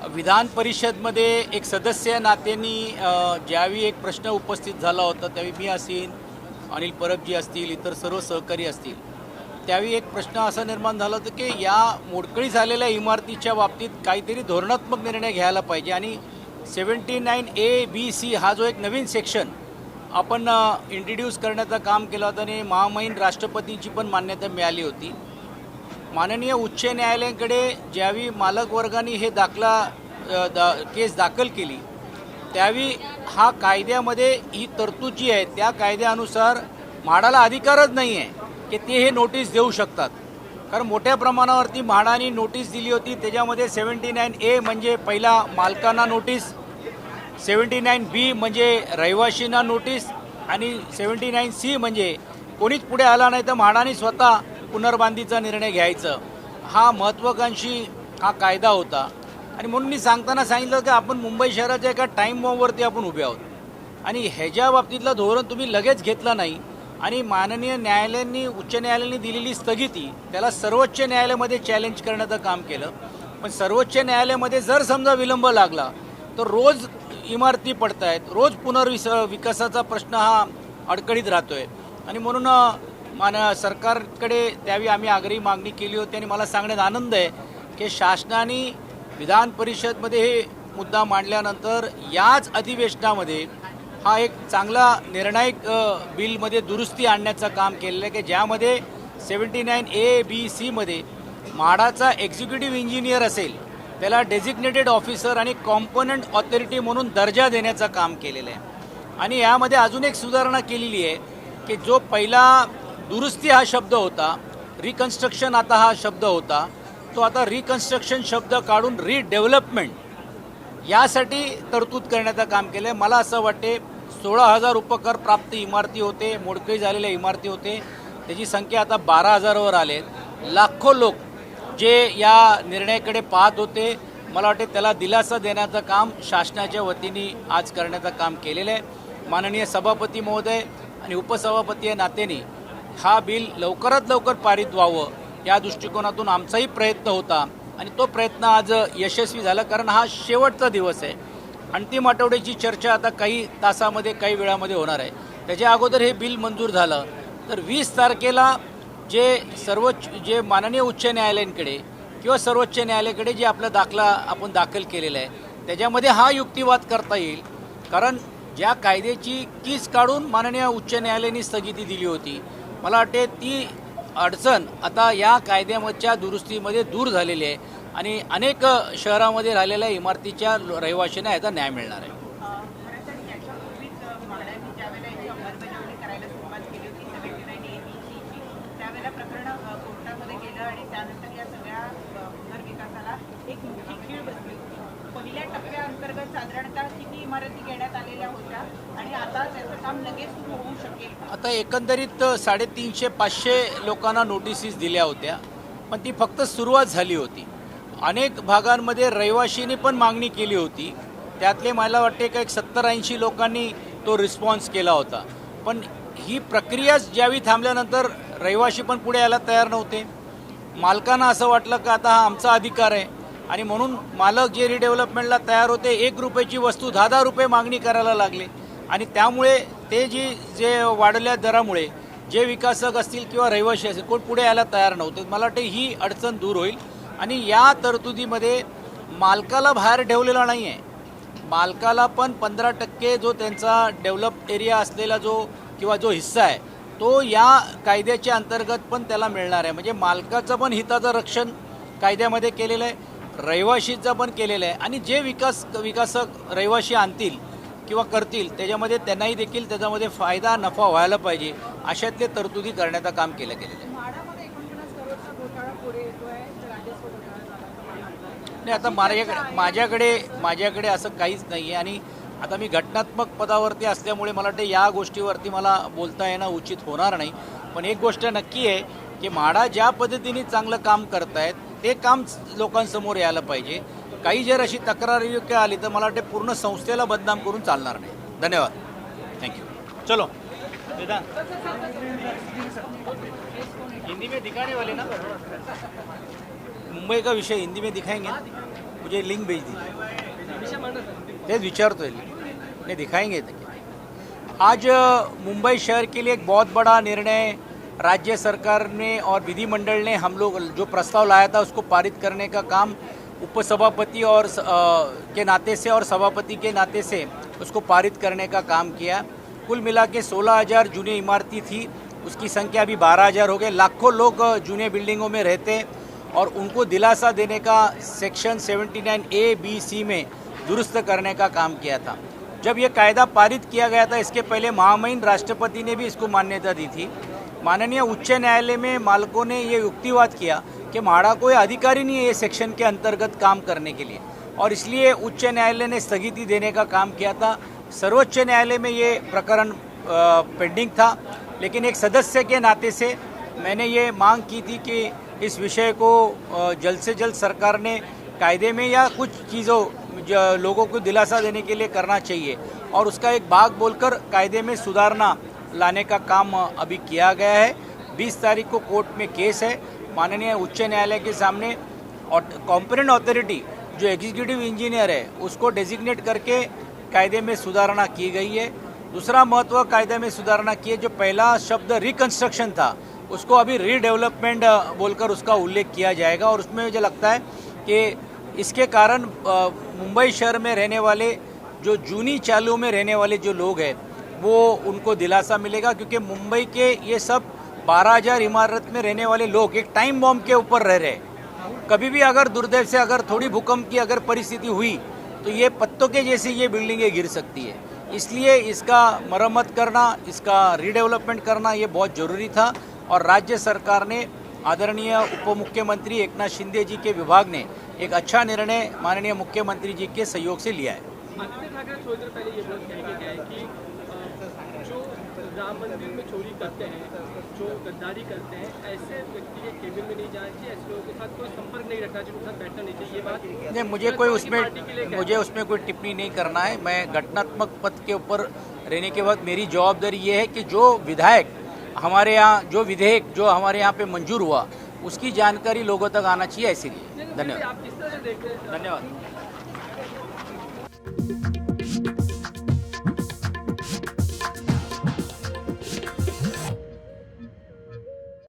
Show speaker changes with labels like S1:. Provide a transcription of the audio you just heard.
S1: विधान परिषदमध्ये एक सदस्य नात्याने ज्यावेळी एक प्रश्न उपस्थित झाला होता त्यावेळी मी असेल, अनिल परबजी असतील, इतर सर्व सहकारी असतील, त्यावेळी एक प्रश्न असा निर्माण झाला होता की या मोडकळी झालेल्या इमारतीच्या बाबतीत काहीतरी धोरणात्मक निर्णय घ्यायला पाहिजे आणि 79A-B-C हा जो एक नवीन सेक्शन आपण इंट्रोड्यूस करण्याचं काम केलं होतं आणि महामहिम राष्ट्रपतींची पण मान्यता मिळाली होती। माननीय उच्च न्यायालयाकडे ज्यावेळी मालक वर्गाने हे केस दाखल केली त्यावेळी हा कायद्यामध्ये ही तरतूद जी आहे त्या कायद्यानुसार म्हाडाला अधिकारच नाही आहे की ते हे नोटीस देऊ शकतात। कारण मोठ्या प्रमाणावरती म्हाडाने नोटीस दिली होती, त्याच्यामध्ये 79A म्हणजे पहिला मालकांना नोटीस, 79B म्हणजे रहिवाशींना नोटीस आणि 79C म्हणजे कोणीच पुढे आला नाही तर म्हाडाने स्वतः पुनर्बांधीचा निर्णय घ्यायचा। हा महत्त्वाकांक्षी हा कायदा होता आणि म्हणून मी सांगताना सांगितलं की आपण मुंबई शहराच्या एका टाईम बॉम्बवरती आपण उभे आहोत आणि ह्याच्या बाबतीतलं धोरण तुम्ही लगेच घेतलं नाही आणि माननीय न्यायालयांनी उच्च न्यायालयाने दिलेली स्थगिती त्याला सर्वोच्च न्यायालयामध्ये चॅलेंज करण्याचं काम केलं। पण सर्वोच्च न्यायालयामध्ये जर समजा विलंब लागला तर रोज इमारती पडत आहेत, रोज विकासाचा प्रश्न हा अडकळीत राहतोय आणि म्हणून सरकारकडे त्यावेळी आम्ही आग्रही मागणी केली होती आणि मला सांगण्यात आनंद आहे की शासनाने विधान परिषदमध्ये हे मुद्दा मांडल्यानंतर याच अधिवेशनामध्ये हा एक चांगला निर्णायक बिलमध्ये दुरुस्ती आणण्याचं काम केलेलं आहे की ज्यामध्ये 79A-B-C मध्ये म्हाडाचा एक्झिक्युटिव्ह इंजिनियर असेल त्याला डेझिग्नेटेड ऑफिसर आणि कॉम्पोनंट ऑथॉरिटी म्हणून दर्जा देण्याचं काम केलेलं आहे। आणि यामध्ये अजून एक सुधारणा केलेली आहे की जो पहिला दुरुस्ती हा शब्द होता, रिकन्स्ट्रक्शन आता हा शब्द होता, तो आता रिकन्स्ट्रक्शन शब्द काढून रिडेव्हलपमेंट यासाठी तरतूद करण्याचं काम केलं आहे। मला असं वाटते 16,000 उपकर प्राप्त इमारती होते, मोडकळी झालेल्या इमारती होते, त्याची संख्या आता 12,000वर आले। लाखो लोक जे या निर्णयाकडे पाहत होते, मला वाटते त्याला दिलासा देण्याचं काम शासनाच्या वतीने आज करण्याचं काम केलेलं आहे। माननीय सभापती महोदय आणि उपसभापती या नात्याने हा बिल लवकरात लवकर पारित व्हावं या दृष्टिकोनातून आमचाही प्रयत्न होता आणि तो प्रयत्न आज यशस्वी झाला। कारण हा शेवटचा दिवस आहे, अंतिम आठवड्याची चर्चा आता काही तासामध्ये काही वेळामध्ये होणार आहे। त्याच्या अगोदर हे बिल मंजूर झालं तर 20 तारखेला जे माननीय उच्च न्यायालयांकडे किंवा सर्वोच्च न्यायालयाकडे जे आपला दाखला आपण दाखल केलेला आहे त्याच्यामध्ये हा युक्तिवाद करता येईल। कारण ज्या कायद्याची कीस काढून माननीय उच्च न्यायालयाने स्थगिती दिली होती, मला वाटते ती अडचण आता या कायद्याच्या दुरुस्तीमध्ये दूर झालेली आहे आणि अनेक शहरामध्ये राहिलेल्या इमारतीच्या रहिवाशांना याचा न्याय मिळणार आहे।
S2: पहिल्या टप्प्याअंतर्गत साधारणतः किती इमारती घेण्यात आलेल्या होत्या आणि आता त्याचं काम लगेच सुरू होऊ शकेल?
S1: आता एकंदरीत 350-500 लोकांना नोटिसीस दिल्या होत्या, पण ती फक्त सुरुवात झाली होती। अनेक भागांमध्ये रहिवाशींनी पण मागणी केली होती, त्यातले मला वाटते का एक 70-80 लोकांनी तो रिस्पॉन्स केला होता। पण ही प्रक्रिया ज्यावेळी थांबल्यानंतर रहिवाशी पण पुढे यायला तयार नव्हते। मालकांना असं वाटलं का आता हा आमचा अधिकार आहे आणि म्हणून मालक जे रिडेव्हलपमेंटला तयार होते 1 रुपयाची वस्तू 10-10 रुपये मागणी करायला लागले आणि त्यामुळे ते जे वाढल्या दरामुळे जे विकासक असतील किंवा रहिवाशी असतील कोण पुढे यायला तयार नव्हते। मला वाटते ही अडचण दूर होईल आणि या तरतुदीमध्ये मालकाला बाहेर ठेवलेला नाही आहे, मालकाला पण 15% जो त्यांचा डेव्हलप एरिया असलेला जो हिस्सा आहे तो या कायद्याच्या अंतर्गत पण त्याला मिळणार आहे। म्हणजे मालकाचं पण हिताचं रक्षण कायद्यामध्ये केलेलं आहे, रहिवाशीचं पण केलेलं आहे आणि जे विकासक रहिवाशी आणतील किंवा करतील त्याच्यामध्ये त्यांनाही देखील त्याच्यामध्ये फायदा नफा व्हायला पाहिजे अशातले तरतुदी करण्याचं काम केलं गेलेलं आहे। नाही, आता माझ्याकडे असं काहीच नाही आहे आणि आता मी घटनात्मक पदावरती असल्यामुळे मला वाटतं या गोष्टीवरती मला बोलता येणं उचित होणार नाही। पण एक गोष्ट नक्की आहे की म्हाडा ज्या पद्धतीने चांगलं काम करतायत ते काम लोकांसमोर यायला पाहिजे। काही जर अशी तक्रार योग्य आली तर मला वाटते पूर्ण संस्थेला बदनाम करून चालणार नाही। धन्यवाद, थँक्यू। चलो हिंदी में दिखाने वाले ना, मुंबई का विषय हिंदी में दिखाएंगे। मुझे लिंक भेज दीजिए, तेच विचारतोय नहीं दिखाएंगे तो क्या। आज मुंबई शहर के लिए एक बहुत बड़ा निर्णय राज्य सरकार ने और विधिमंडल ने हम लोग जो प्रस्ताव लाया था उसको पारित करने का काम उपसभापति और के नाते से और सभापति के नाते से उसको पारित करने का काम किया। कुल मिला के 16,000 जूनी इमारती थी, उसकी संख्या अभी 12,000 हो गए। लाखों लोग जूने बिल्डिंगों में रहते और उनको दिलासा देने का सेक्शन 79A, B, C में दुरुस्त करने का काम किया था। जब ये कायदा पारित किया गया था इसके पहले महामहिम राष्ट्रपति ने भी इसको मान्यता दी थी। माननीय उच्च न्यायालय में मालकों ने ये युक्तिवाद किया कि म्हाडा कोई अधिकारी नहीं है ये सेक्शन के अंतर्गत काम करने के लिए, और इसलिए उच्च न्यायालय ने स्थगिति देने का काम किया था। सर्वोच्च न्यायालय में ये प्रकरण पेंडिंग था, लेकिन एक सदस्य के नाते से मैंने ये मांग की थी कि इस विषय को जल्द से जल्द सरकार ने कायदे में या कुछ चीज़ों लोगों को दिलासा देने के लिए करना चाहिए, और उसका एक भाग बोलकर कायदे में सुधारना लाने का काम अभी किया गया है। 20 तारीख को कोर्ट में केस है माननीय उच्च न्यायालय के सामने, और कॉम्पिटेंट अथॉरिटी जो एग्जीक्यूटिव इंजीनियर है उसको डेजिग्नेट करके कायदे में सुधारणा की गई है। दूसरा महत्व कायदे में सुधारणा की है, जो पहला शब्द रिकंस्ट्रक्शन था उसको अभी रीडेवलपमेंट बोलकर उसका उल्लेख किया जाएगा, और उसमें मुझे लगता है कि इसके कारण मुंबई शहर में रहने वाले जो जूनी चालू में रहने वाले जो लोग हैं वो उनको दिलासा मिलेगा, क्योंकि मुंबई के ये सब 12,000 इमारत में रहने वाले लोग एक टाइम बॉम्ब के ऊपर रह रहे हैं। कभी भी अगर दुर्दैव से अगर थोड़ी भूकंप की अगर परिस्थिति हुई तो ये पत्तों के जैसी ये बिल्डिंगें गिर सकती है। इसलिए इसका मरम्मत करना, इसका रीडेवलपमेंट करना ये बहुत ज़रूरी था, और राज्य सरकार ने आदरणीय उप मुख्यमंत्री एकनाथ शिंदे जी के विभाग ने एक अच्छा निर्णय माननीय मुख्यमंत्री जी के सहयोग से लिया है।
S3: आदित्य ठाकरे थोड़ी देर पहले ये बात कह के गए कि जो राम मंदिर में चोरी करते हैं, जो गद्दारी करते हैं, ऐसे व्यक्ति के केबिन में नहीं जाना चाहिए, ऐसे लोगों के साथ कोई संपर्क नहीं रखना चाहिए, उनके साथ बैठना नहीं चाहिए। ये बात
S1: नहीं, मुझे उसमें कोई टिप्पणी नहीं करना है। मैं घटनात्मक पद के ऊपर रहने के बाद मेरी जवाबदारी ये है कि जो विधायक हमारे यहाँ, जो विधेयक जो हमारे यहाँ पे मंजूर हुआ उसकी जानकारी लोगों तक आना चाहिए, ऐसे लिए। धन्यवाद।
S3: आप किस तरह से देखते हैं?
S1: धन्यवाद।